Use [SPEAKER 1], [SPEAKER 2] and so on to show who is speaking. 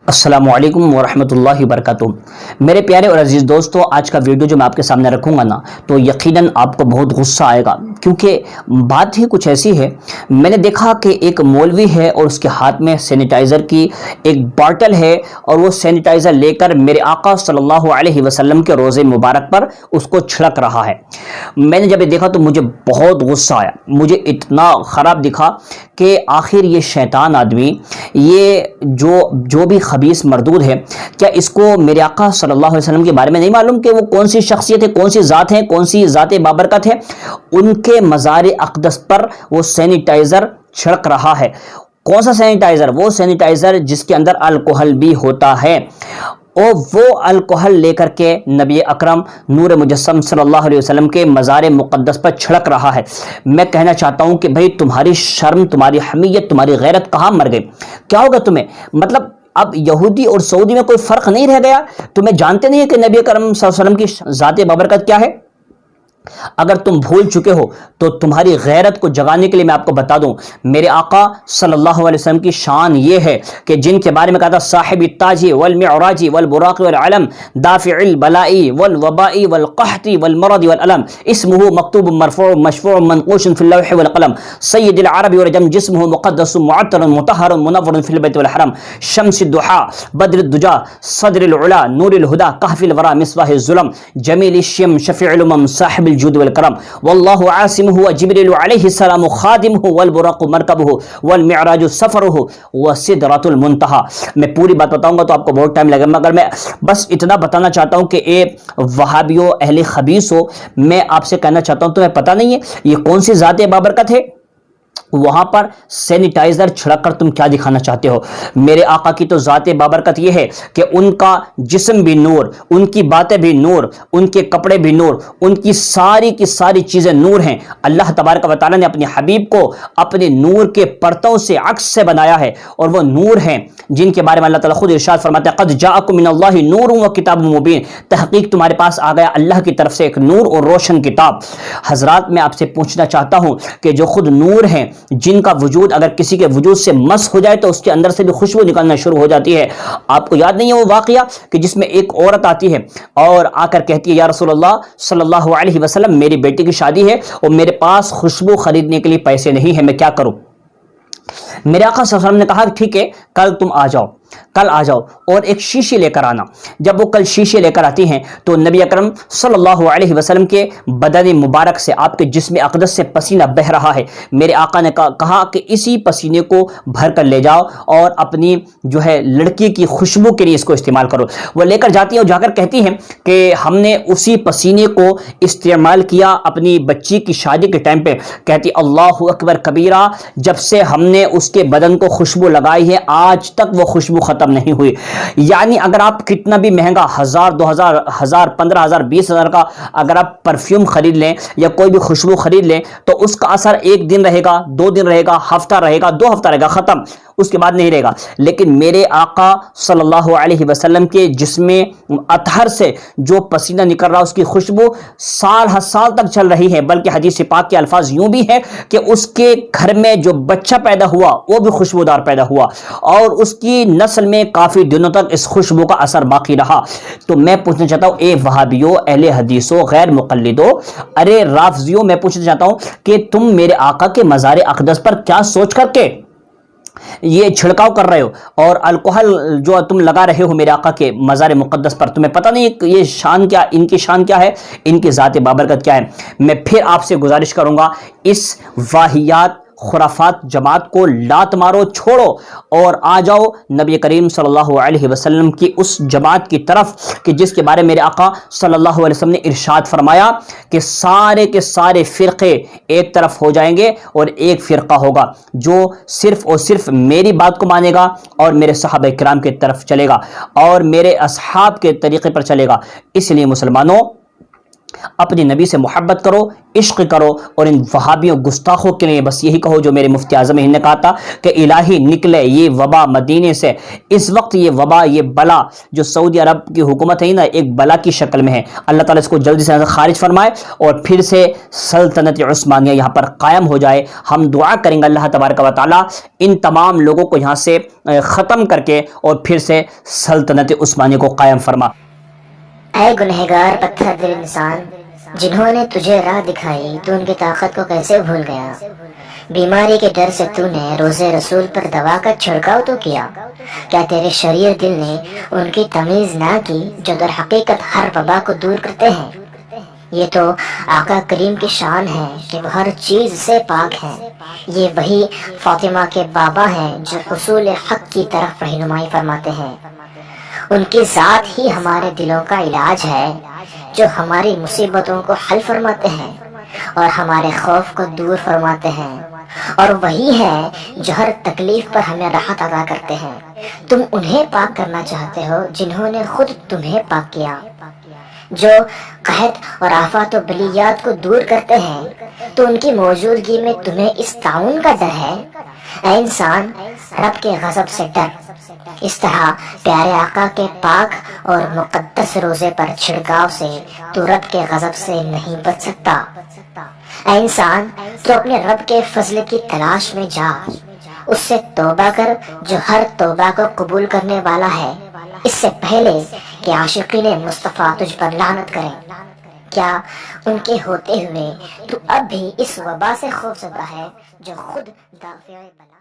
[SPEAKER 1] السلام علیکم ورحمۃ اللہ وبرکاتہ۔ میرے پیارے اور عزیز دوستو، آج کا ویڈیو جو میں آپ کے سامنے رکھوں گا نا تو یقیناً آپ کو بہت غصہ آئے گا، کیونکہ بات ہی کچھ ایسی ہے۔ میں نے دیکھا کہ ایک مولوی ہے اور اس کے ہاتھ میں سینیٹائزر کی ایک باٹل ہے، اور وہ سینیٹائزر لے کر میرے آقا صلی اللہ علیہ وسلم کے روزے مبارک پر اس کو چھڑک رہا ہے۔ میں نے جب یہ دیکھا تو مجھے بہت غصہ آیا، مجھے اتنا خراب دکھا کہ آخر یہ شیطان آدمی، یہ جو بھی خبیث مردود ہے، کیا اس کو میرے آقا صلی اللہ علیہ وسلم کے بارے میں نہیں معلوم کہ وہ کون سی شخصیت ہے، کون سی ذات ہے، کون سی ذات بابرکت ہے؟ ان کے مزار اقدس پر وہ سینیٹائزر چھڑک رہا ہے۔ کون سا سینیٹائزر؟ وہ سینیٹائزر جس کے اندر الکحل بھی ہوتا ہے، اور وہ الکحل لے کر کے نبی اکرم نور مجسم صلی اللہ علیہ وسلم کے مزار مقدس پر چھڑک رہا ہے۔ میں کہنا چاہتا ہوں کہ بھئی تمہاری شرم، تمہاری حمیت، تمہاری غیرت کہاں مر گئی؟ کیا ہوگا تمہیں؟ مطلب اب یہودی اور سعودی میں کوئی فرق نہیں رہ گیا؟ تمہیں جانتے نہیں ہے کہ نبی اکرم صلی اللہ علیہ وسلم کی ذات بابرکت کیا ہے؟ اگر تم بھول چکے ہو تو تمہاری غیرت کو جگانے کے لیے میں آپ کو بتا دوں، میرے آقا صلی اللہ علیہ وسلم کی شان یہ ہے کہ جن کے بارے میں کہا تھا صاحب التاج والمعراج والبراق والعلم دافع البلاء والوباء والقحط والمرض والالم اسمه مکتوب مرفوع مشفوع منقوش في اللوح والقلم سید العرب والعجم جسمه مقدس معطر مطهر منور في البيت والحرم شمس الضحى بدر الدجى صدر العلا نور الهدى كهف الورى مصباح الظلم جمیل الشم شفیع الامم صاحب الجود والکرم واللہ عاصمہ وجبریل علیہ السلام خادمہ والبراق مرکبہ والمعراج سفرہ وسدرۃ المنتہی۔ میں پوری بات بتاؤں گا تو آپ کو بہت ٹائم لگے گا، مگر میں بس اتنا بتانا چاہتا ہوں کہ اے وہابیو، اہل خبیث ہو، میں آپ سے کہنا چاہتا ہوں تمہیں پتہ نہیں ہے یہ کون سی ذات بابرکت ہے؟ وہاں پر سینیٹائزر چھڑک کر تم کیا دکھانا چاہتے ہو؟ میرے آقا کی تو ذات بابرکت یہ ہے کہ ان کا جسم بھی نور، ان کی باتیں بھی نور، ان کے کپڑے بھی نور، ان کی ساری چیزیں نور ہیں۔ اللہ تبارک و تعالیٰ نے اپنے حبیب کو اپنے نور کے پرتوں سے، عکس سے بنایا ہے، اور وہ نور ہیں جن کے بارے میں اللہ تعالیٰ خود ارشاد فرماتے ہیں قد جاءکم من اللہ نور و کتاب مبین، تحقیق تمہارے پاس آ گیا اللہ کی طرف سے ایک نور اور روشن کتاب۔ حضرات، میں آپ سے پوچھنا چاہتا ہوں کہ جو خود نور ہیں، جن کا وجود اگر کسی کے وجود سے مس ہو جائے تو اس کے اندر سے بھی خوشبو نکلنا شروع ہو جاتی ہے۔ آپ کو یاد نہیں ہے وہ واقعہ کہ جس میں ایک عورت آتی ہے اور آ کر کہتی ہے یا رسول اللہ صلی اللہ علیہ وسلم، میری بیٹی کی شادی ہے اور میرے پاس خوشبو خریدنے کے لیے پیسے نہیں ہیں، میں کیا کروں؟ میرے آقا صلی اللہ علیہ وسلم نے کہا ٹھیک ہے، کل تم آ جاؤ، کل آ جاؤ اور ایک شیشے لے کر آنا۔ جب وہ کل شیشے لے کر آتی ہیں تو نبی اکرم صلی اللہ علیہ وسلم کے بدن مبارک سے، آپ کے جسم اقدس سے پسینہ بہہ رہا ہے۔ میرے آقا نے کہا کہ اسی پسینے کو بھر کر لے جاؤ اور اپنی جو ہے لڑکی کی خوشبو کے لیے اس کو استعمال کرو۔ وہ لے کر جاتی ہیں اور جا کر کہتی ہیں کہ ہم نے اسی پسینے کو استعمال کیا اپنی بچی کی شادی کے ٹائم پہ۔ کہتی اللہ اکبر کبیرہ، جب سے ہم نے اس کے بدن کو خوشبو لگائی ہے آج تک وہ خوشبو ختم نہیں ہوئی۔ یعنی اگر آپ کتنا بھی مہنگا 1000 2000 1000 15000 20000 کا اگر آپ پرفیوم خرید لیں یا کوئی بھی خوشبو خرید لیں تو اس کا اثر ایک دن رہے گا، 2 دن رہے گا، ہفتہ رہے گا، 2 ہفتہ رہے گا، ختم، اس کے بعد نہیں رہے گا۔ لیکن میرے آقا صلی اللہ علیہ وسلم کے جسم اطہر سے جو پسینہ نکل رہا اس کی خوشبو سال ہر سال تک چل رہی ہے، بلکہ حدیث پاک کے الفاظ یوں بھی ہے کہ اس کے گھر میں جو بچہ پیدا ہوا وہ بھی خوشبودار پیدا ہوا، اور اس کی نسل میں کافی دنوں تک اس خوشبو کا اثر باقی رہا۔ تو میں پوچھنا چاہتا ہوں اے وہابیو، اہل حدیثو، غیر مقلدو، ارے رافضیو، میں پوچھنا چاہتا ہوں کہ تم میرے آقا کے مزار اقدس پر کیا سوچ کر کے یہ چھڑکاؤ کر رہے ہو اور الکحل جو تم لگا رہے ہو میرے آقا کے مزار مقدس پر؟ تمہیں پتہ نہیں یہ شان کیا، ان کی شان کیا ہے، ان کی ذات بابرکت کیا ہے؟ میں پھر آپ سے گزارش کروں گا، اس واہیات خرافات جماعت کو لات مارو، چھوڑو اور آ جاؤ نبی کریم صلی اللہ علیہ وسلم کی اس جماعت کی طرف کہ جس کے بارے میرے آقا صلی اللہ علیہ وسلم نے ارشاد فرمایا کہ سارے کے سارے فرقے ایک طرف ہو جائیں گے اور ایک فرقہ ہوگا جو صرف اور صرف میری بات کو مانے گا اور میرے صحابہ کرام کی طرف چلے گا اور میرے اصحاب کے طریقے پر چلے گا۔ اس لیے مسلمانوں، اپنے نبی سے محبت کرو، عشق کرو، اور ان وہابیوں گستاخوں کے لیے بس یہی کہو جو میرے مفتی اعظم ہند نے کہا تھا کہ الہی نکلے یہ وبا مدینے سے۔ اس وقت یہ وبا، یہ بلا جو سعودی عرب کی حکومت ہے نا، ایک بلا کی شکل میں ہے، اللہ تعالیٰ اس کو جلدی سے خارج فرمائے اور پھر سے سلطنت عثمانیہ یہاں پر قائم ہو جائے۔ ہم دعا کریں گے اللہ تبارک و تعالیٰ ان تمام لوگوں کو یہاں سے ختم کر کے اور پھر سے سلطنت عثمانیہ کو قائم فرما۔
[SPEAKER 2] اے گنہگار پتھر دل انسان، جنہوں نے تجھے راہ دکھائی تو ان کی طاقت کو کیسے بھول گیا؟ بیماری کے ڈر سے تو نے روزے رسول پر دوا کا چھڑکاؤ تو کیا، کیا تیرے شریر دل نے ان کی تمیز نہ کی جو در حقیقت ہر وبا کو دور کرتے ہیں؟ یہ تو آقا کریم کی شان ہے کہ وہ ہر چیز سے پاک ہیں۔ یہ وہی فاطمہ کے بابا ہیں جو حصول حق کی طرف رہنمائی فرماتے ہیں۔ ان کی ذات ہی ہمارے دلوں کا علاج ہے، جو ہماری مصیبتوں کو حل فرماتے ہیں اور ہمارے خوف کو دور فرماتے ہیں، اور وہی ہے جو ہر تکلیف پر ہمیں راحت عطا کرتے ہیں۔ تم انہیں پاک کرنا چاہتے ہو جنہوں نے خود تمہیں پاک کیا، جو قحط اور آفات و بلیات کو دور کرتے ہیں، تو ان کی موجودگی میں تمہیں اس تعاون کا ڈر ہے؟ اے انسان، رب کے غضب سے ڈر۔ اس طرح پیارے آقا کے پاک اور مقدس روزے پر چھڑکاؤ سے تو رب کے غضب سے نہیں بچ سکتا۔ اے انسان، تو اپنے رب کے فضل کی تلاش میں جا، اس سے توبہ کر جو ہر توبہ کو قبول کرنے والا ہے، اس سے پہلے کہ عاشقین مصطفیٰ تجھ پر لعنت کریں۔ کیا ان کے ہوتے ہوئے تو اب بھی اس وبا سے خوف زدہ ہے جو خود دافع بلا